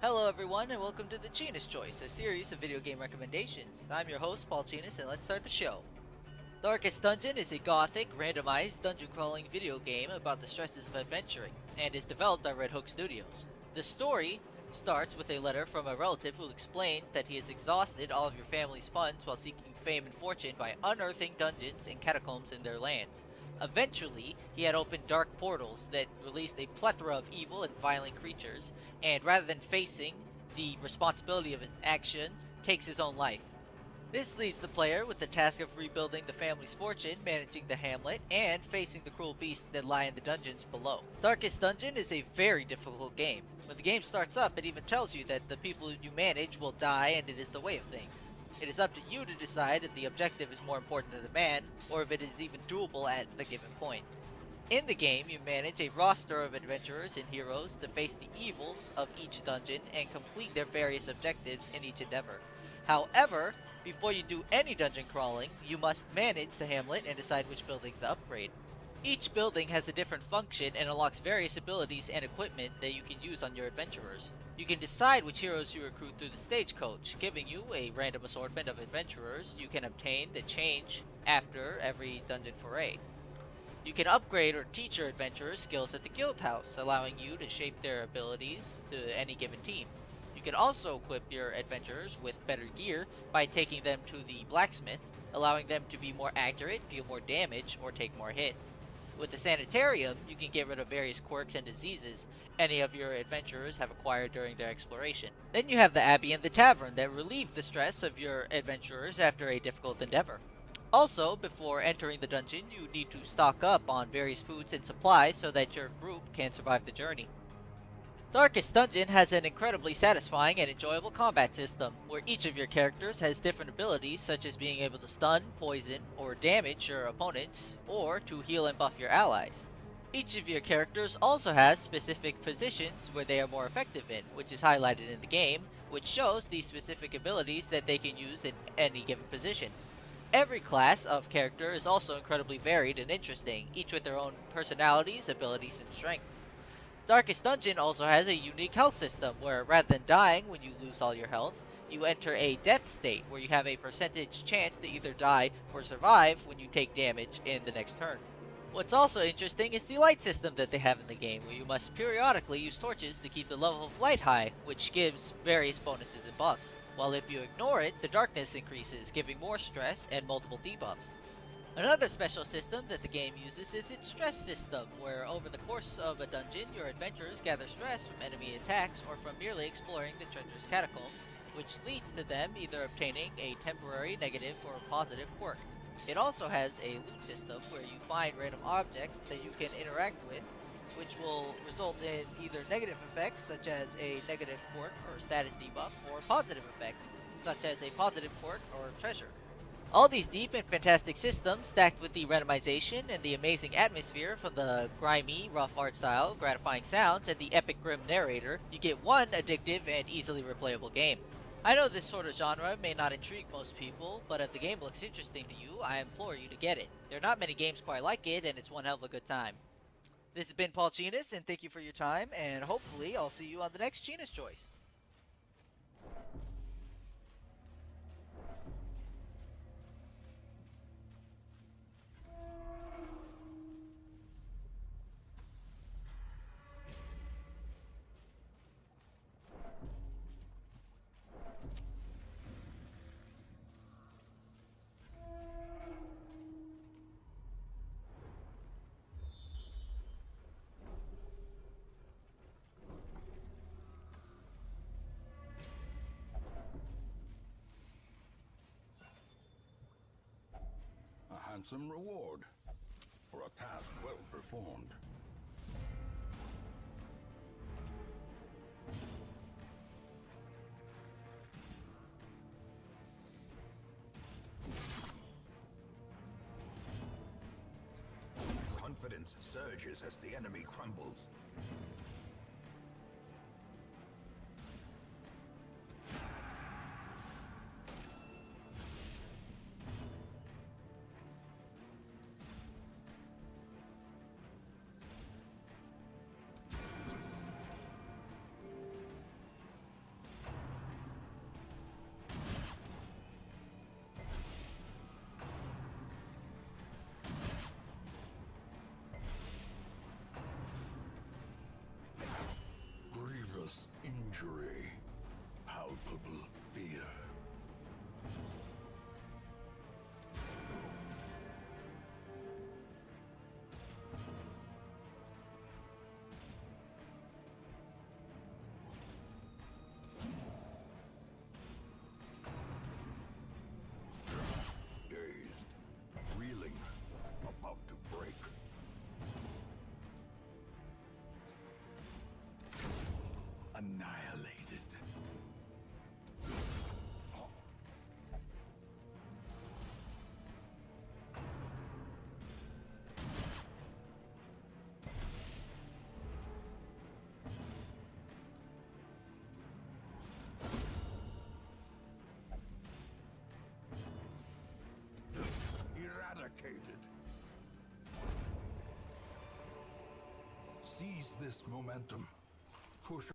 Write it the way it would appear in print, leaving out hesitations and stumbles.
Hello everyone and welcome to the Cheenis Choice, a series of video game recommendations. I'm your host, Paul Cheenis, and let's start the show. Darkest Dungeon is a gothic, randomized, dungeon-crawling video game about the stresses of adventuring, and is developed by Red Hook Studios. The story starts with a letter from a relative who explains that he has exhausted all of your family's funds while seeking fame and fortune by unearthing dungeons and catacombs in their lands. Eventually, he had opened dark portals that released a plethora of evil and violent creatures, and rather than facing the responsibility of his actions, takes his own life. This leaves the player with the task of rebuilding the family's fortune, managing the hamlet, and facing the cruel beasts that lie in the dungeons below. Darkest Dungeon is a very difficult game. When the game starts up, it even tells you that the people you manage will die and it is the way of things. It is up to you to decide if the objective is more important than the man, or if it is even doable at the given point. In the game, you manage a roster of adventurers and heroes to face the evils of each dungeon and complete their various objectives in each endeavor. However, before you do any dungeon crawling, you must manage the hamlet and decide which buildings to upgrade. Each building has a different function and unlocks various abilities and equipment that you can use on your adventurers. You can decide which heroes you recruit through the stagecoach, giving you a random assortment of adventurers you can obtain that change after every dungeon foray. You can upgrade or teach your adventurers skills at the guild house, allowing you to shape their abilities to any given team. You can also equip your adventurers with better gear by taking them to the blacksmith, allowing them to be more accurate, deal more damage, or take more hits. With the sanitarium, you can get rid of various quirks and diseases any of your adventurers have acquired during their exploration. Then you have the abbey and the tavern that relieve the stress of your adventurers after a difficult endeavor. Also, before entering the dungeon, you need to stock up on various foods and supplies so that your group can survive the journey. Darkest Dungeon has an incredibly satisfying and enjoyable combat system, where each of your characters has different abilities such as being able to stun, poison, or damage your opponents, or to heal and buff your allies. Each of your characters also has specific positions where they are more effective in, which is highlighted in the game, which shows these specific abilities that they can use in any given position. Every class of character is also incredibly varied and interesting, each with their own personalities, abilities, and strengths. Darkest Dungeon also has a unique health system where rather than dying when you lose all your health, you enter a death state where you have a percentage chance to either die or survive when you take damage in the next turn. What's also interesting is the light system that they have in the game, where you must periodically use torches to keep the level of light high, which gives various bonuses and buffs, while if you ignore it, the darkness increases, giving more stress and multiple debuffs. Another special system that the game uses is its stress system, where over the course of a dungeon, your adventurers gather stress from enemy attacks or from merely exploring the treacherous catacombs, which leads to them either obtaining a temporary negative or positive quirk. It also has a loot system where you find random objects that you can interact with, which will result in either negative effects, such as a negative quirk or status debuff, or positive effects, such as a positive quirk or treasure. All these deep and fantastic systems, stacked with the randomization and the amazing atmosphere from the grimy, rough art style, gratifying sounds, and the epic grim narrator, you get one addictive and easily replayable game. I know this sort of genre may not intrigue most people, but if the game looks interesting to you, I implore you to get it. There are not many games quite like it, and it's one hell of a good time. This has been Paul Cheenis, and thank you for your time, and hopefully I'll see you on the next Cheenis Choice. A handsome reward for a task well performed. Confidence surges as the enemy crumbles. Seize this momentum. Push